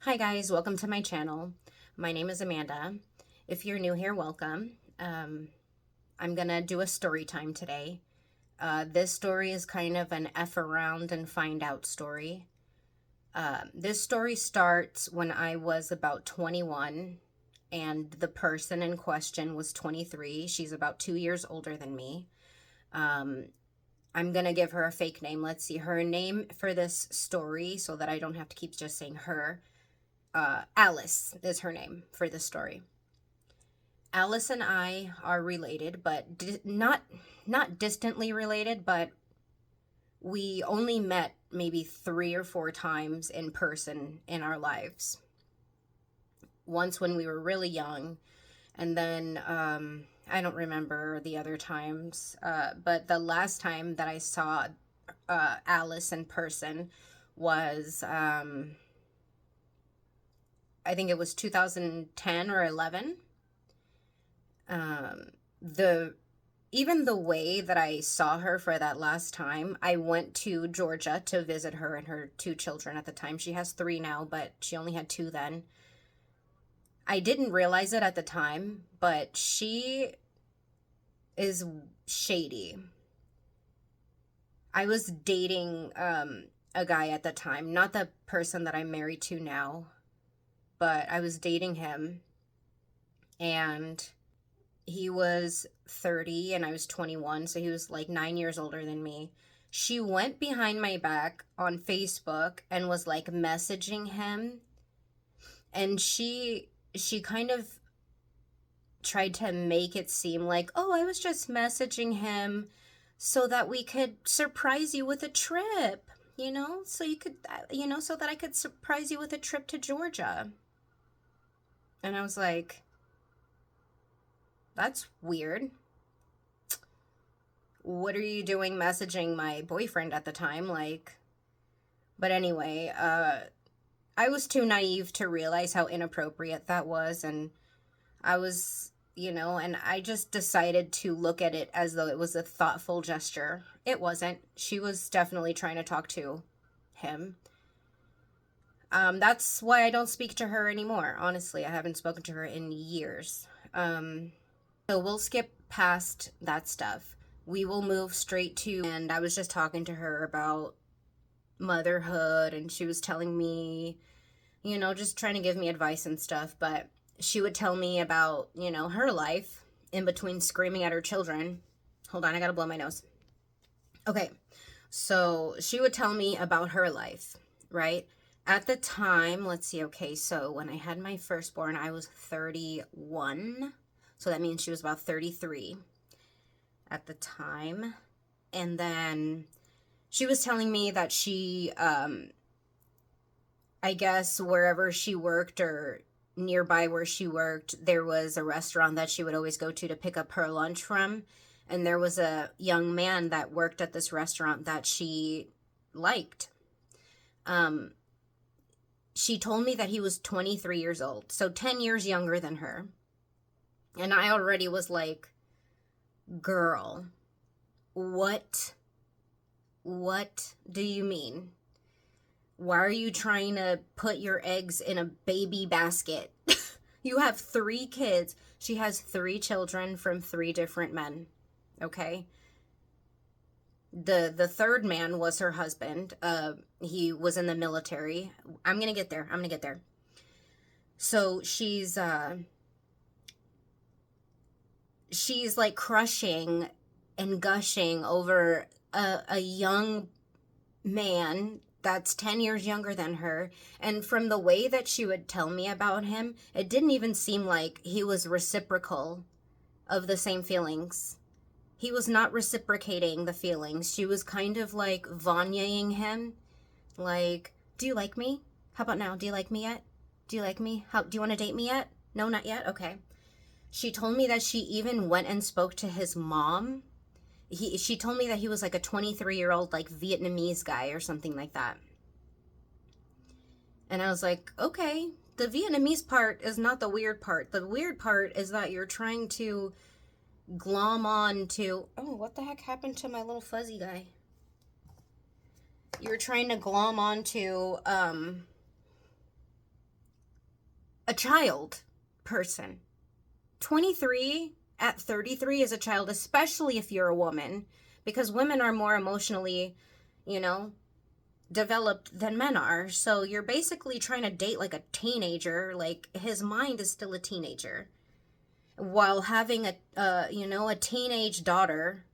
Hi guys, welcome to my channel. My name is Amanda. If you're new here, welcome. I'm gonna do a story time today. This story is kind of an F around and find out story. This story starts when I was about 21 and the person in question was 23. She's about 2 years older than me. Um, I'm gonna give her a fake name. Let's see her name for this story so that I don't have to keep just saying her. Alice is her name for this story. Alice and I are related, but not distantly related, but we only met maybe 3 or 4 times in person in our lives. Once when we were really young, and then I don't remember the other times, but the last time that I saw Alice in person was I think it was 2010 or 11. The Even the way that I saw her for that last time, I went to Georgia to visit her and her 2 children at the time. She has 3 now, but she only had 2 then. I didn't realize it at the time, but she is shady. I was dating a guy at the time, not the person that I'm married to now, but I was dating him, and he was 30 and I was 21, so he was like 9 years older than me. She went behind my back on Facebook and was like messaging him, and she kind of tried to make it seem like, "Oh, I was just messaging him so that we could surprise you with a trip, so you could so that I could surprise you with a trip to Georgia." And I was like, "That's weird. What are you doing messaging my boyfriend at the time?" But anyway, I was too naive to realize how inappropriate that was, and I was, and I just decided to look at it as though it was a thoughtful gesture. It wasn't. She was definitely trying to talk to him. That's why I don't speak to her anymore. Honestly, I haven't spoken to her in years. So we'll skip past that stuff. We will move straight to, and I was just talking to her about motherhood, and she was telling me, just trying to give me advice and stuff, but she would tell me about, her life in between screaming at her children. Hold on, I gotta blow my nose. Okay, so she would tell me about her life, right? At the time, let's see, okay, so when I had my firstborn, I was 31. So that means she was about 33 at the time. And then she was telling me that she, I guess wherever she worked or nearby where she worked, there was a restaurant that she would always go to pick up her lunch from. And there was a young man that worked at this restaurant that she liked. She told me that he was 23 years old, so 10 years younger than her. And I already was like, girl, what do you mean? Why are you trying to put your eggs in a baby basket? You have 3 kids. She has 3 children from 3 different men. Okay? The third man was her husband. He was in the military. I'm gonna get there. So she's like crushing and gushing over a young man that's 10 years younger than her. And from the way that she would tell me about him, it didn't even seem like he was reciprocal of the same feelings. He was not reciprocating the feelings. She was kind of like Vanyaing him. Like, do you like me? How about now? Do you like me yet? Do you like me? Do you want to date me yet? No, not yet? Okay. She told me that she even went and spoke to his mom. She told me that he was like a 23-year-old like Vietnamese guy or something like that. And I was like, okay, the Vietnamese part is not the weird part. The weird part is that you're trying to glom on to, oh, what the heck happened to my little fuzzy guy? You're trying to glom on to child person. 23 at 33 is a child, especially if you're a woman, because women are more emotionally, you know, developed than men are. So you're basically trying to date like a teenager. Like, his mind is still a teenager while having a teenage daughter.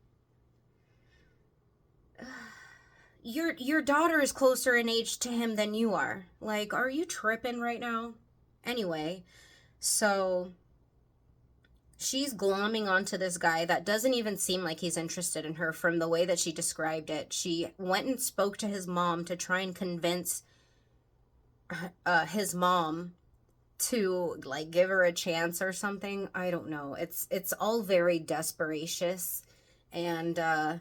Your daughter is closer in age to him than you are. Like, are you tripping right now? Anyway, so she's glomming onto this guy that doesn't even seem like he's interested in her from the way that she described it. She went and spoke to his mom to try and convince his mom to, like, give her a chance or something. I don't know. It's all very desperatious, and I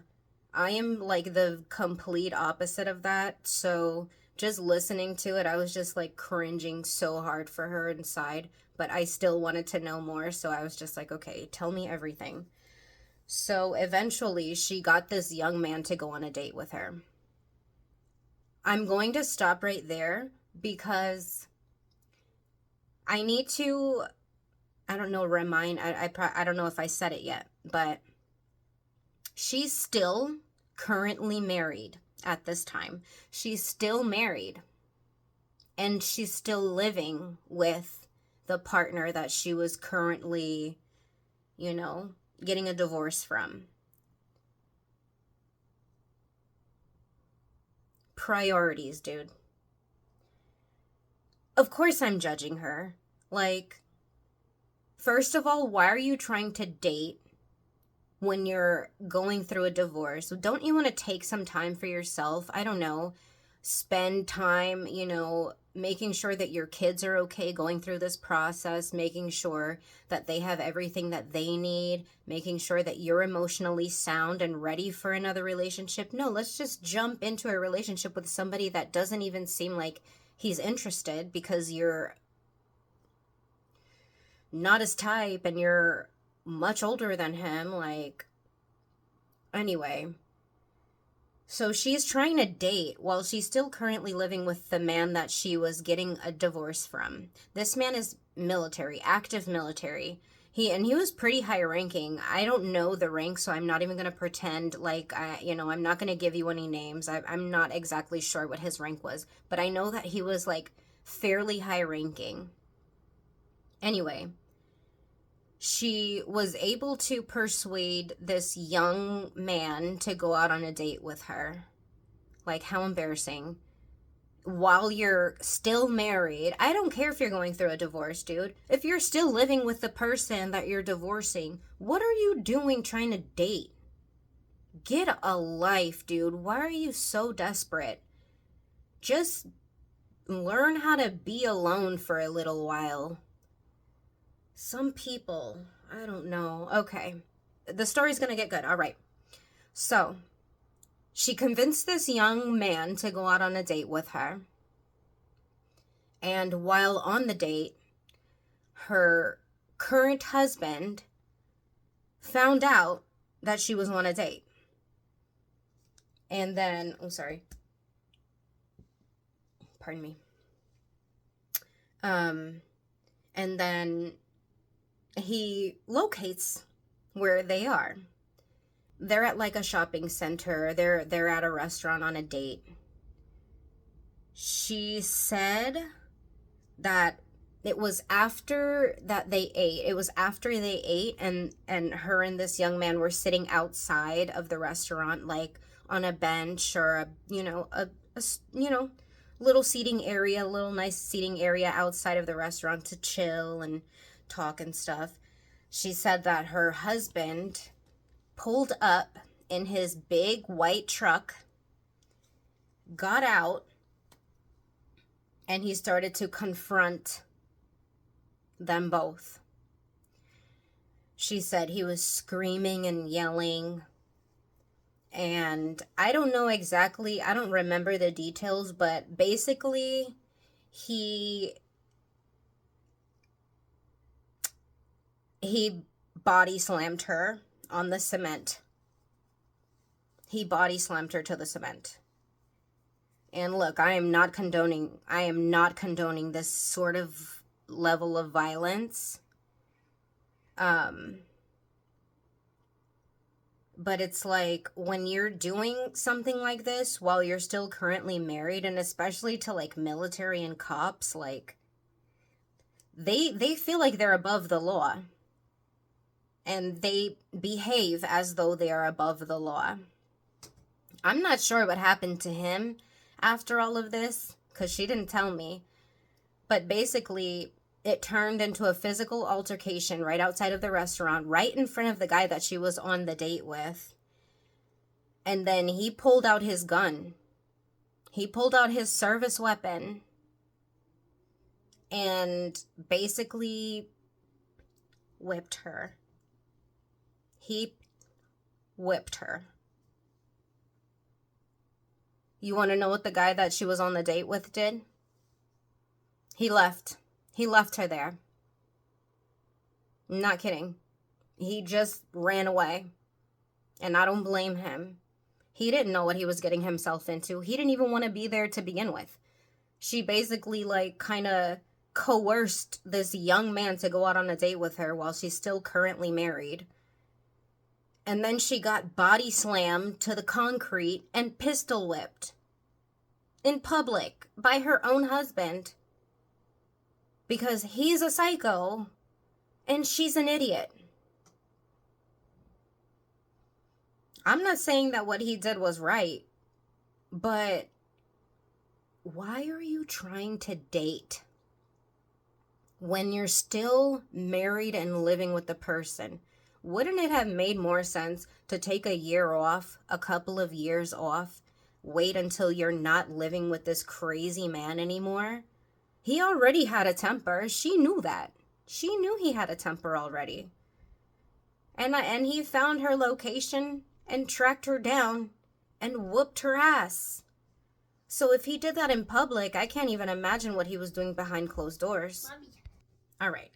am like the complete opposite of that. So just listening to it, I was just like cringing so hard for her inside, but I still wanted to know more. So I was just like, okay, tell me everything. So eventually she got this young man to go on a date with her. I'm going to stop right there because I need to, I don't know, I don't know if I said it yet, but she's still currently married at this time. She's still married, and she's still living with the partner that she was currently, getting a divorce from. Priorities, dude. Of course I'm judging her. Like, first of all, why are you trying to date when you're going through a divorce? Don't you want to take some time for yourself? I don't know. Spend time, making sure that your kids are okay going through this process, making sure that they have everything that they need, making sure that you're emotionally sound and ready for another relationship. No, let's just jump into a relationship with somebody that doesn't even seem like he's interested because you're not his type and you're much older than him. Like, anyway, so she's trying to date while she's still currently living with the man that she was getting a divorce from. This man is military, active military. He was pretty high ranking. I don't know the rank, so I'm not even going to pretend like I'm not going to give you any names. I'm not exactly sure what his rank was, but I know that he was like fairly high ranking. Anyway, she was able to persuade this young man to go out on a date with her. Like, how embarrassing. While you're still married. I don't care if you're going through a divorce, dude. If you're still living with the person that you're divorcing, what are you doing trying to date? Get a life, dude. Why are you so desperate? Just learn how to be alone for a little while. Some people, I don't know. Okay. The story's gonna get good. All right. So, she convinced this young man to go out on a date with her. And while on the date, her current husband found out that she was on a date. And then, pardon me. And then he locates where they are. They're at like a shopping center. They're at a restaurant on a date. She said that it was after that they ate. It was after they ate, and her and this young man were sitting outside of the restaurant, like on a bench or a little seating area, a little nice seating area outside of the restaurant to chill and talk and stuff. She said that her husband pulled up in his big white truck, got out, and he started to confront them both. She said he was screaming and yelling, and I don't know exactly, I don't remember the details, but basically he body slammed her on the cement. He body slammed her to the cement. And look, I am not condoning this sort of level of violence. But it's like when you're doing something like this while you're still currently married, and especially to like military and cops, like they feel like they're above the law, and they behave as though they are above the law. I'm not sure what happened to him after all of this, because she didn't tell me. But basically, it turned into a physical altercation right outside of the restaurant, right in front of the guy that she was on the date with. And then he pulled out his gun. He pulled out his service weapon and basically whipped her. He whipped her. You want to know what the guy that she was on the date with did? He left. He left her there. I'm not kidding. He just ran away. And I don't blame him. He didn't know what he was getting himself into. He didn't even want to be there to begin with. She basically like kind of coerced this young man to go out on a date with her while she's still currently married. And then she got body slammed to the concrete and pistol whipped in public by her own husband because he's a psycho and she's an idiot. I'm not saying that what he did was right, but why are you trying to date when you're still married and living with the person? Wouldn't it have made more sense to take a year off, a couple of years off, wait until you're not living with this crazy man anymore? He already had a temper. She knew that. She knew he had a temper already. And he found her location and tracked her down and whooped her ass. So if he did that in public, I can't even imagine what he was doing behind closed doors. Mommy. All right.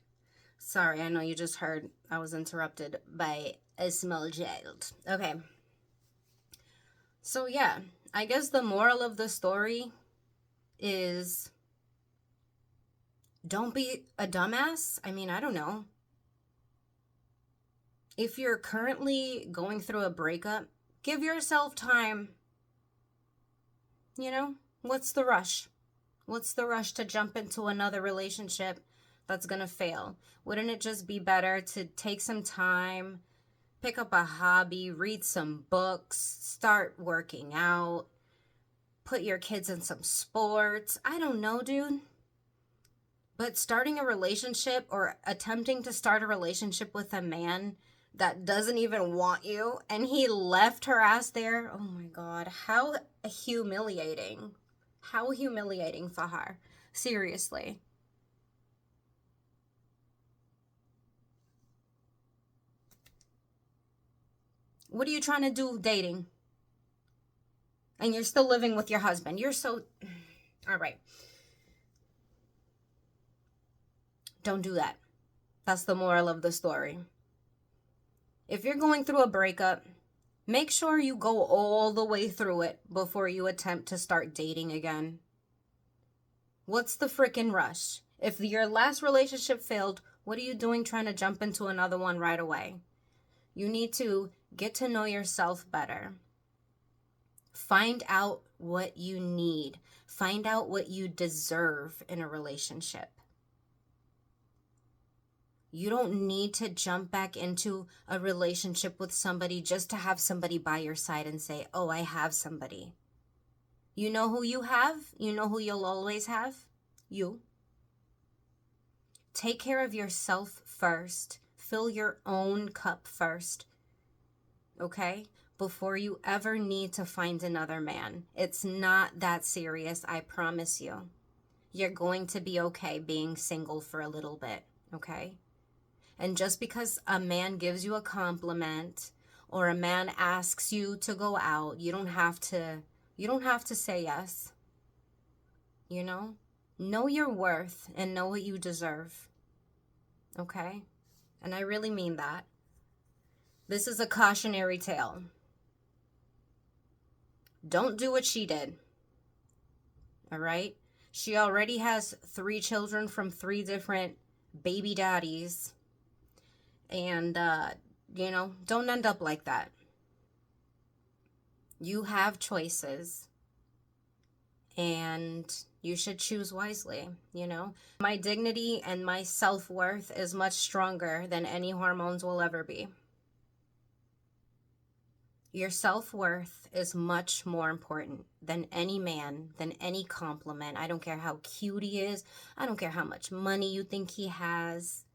Sorry, I know you just heard I was interrupted by a small child. Okay. So yeah, I guess the moral of the story is don't be a dumbass. I mean, I don't know. If you're currently going through a breakup, give yourself time. You know, what's the rush? What's the rush to jump into another relationship that's gonna fail? Wouldn't it just be better to take some time, pick up a hobby, read some books, start working out, put your kids in some sports? I don't know, dude. But starting a relationship or attempting to start a relationship with a man that doesn't even want you and he left her ass there, oh my God, how humiliating. How humiliating for her. Seriously. What are you trying to do dating? And you're still living with your husband. You're so... All right. Don't do that. That's the moral of the story. If you're going through a breakup, make sure you go all the way through it before you attempt to start dating again. What's the frickin' rush? If your last relationship failed, what are you doing trying to jump into another one right away? You need to get to know yourself better. Find out what you need. Find out what you deserve in a relationship. You don't need to jump back into a relationship with somebody just to have somebody by your side and say, oh, I have somebody. You know who you have? You know who you'll always have? You. Take care of yourself first. Fill your own cup first. Okay? Before you ever need to find another man. It's not that serious, I promise you. You're going to be okay being single for a little bit, okay? And just because a man gives you a compliment or a man asks you to go out, you don't have to say yes. You know? Know your worth and know what you deserve. Okay? And I really mean that. This is a cautionary tale. Don't do what she did. All right? She already has 3 children from 3 different baby daddies. And, don't end up like that. You have choices, and you should choose wisely. My dignity and my self-worth is much stronger than any hormones will ever be. Your self-worth is much more important than any man, than any compliment. I don't care how cute he is. I don't care how much money you think he has.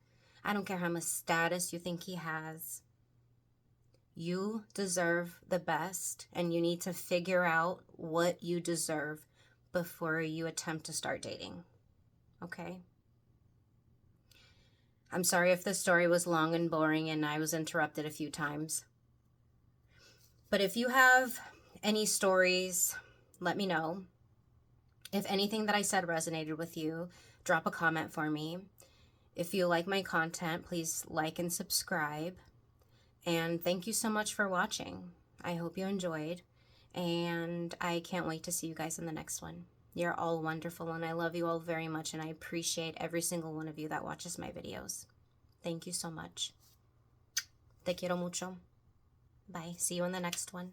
I don't care how much status you think he has. You deserve the best, and you need to figure out what you deserve before you attempt to start dating. Okay? I'm sorry if the story was long and boring and I was interrupted a few times. But if you have any stories, let me know. If anything that I said resonated with you, drop a comment for me. If you like my content, please like and subscribe. And thank you so much for watching. I hope you enjoyed. And I can't wait to see you guys in the next one. You're all wonderful, and I love you all very much, and I appreciate every single one of you that watches my videos. Thank you so much. Te quiero mucho. Bye. See you in the next one.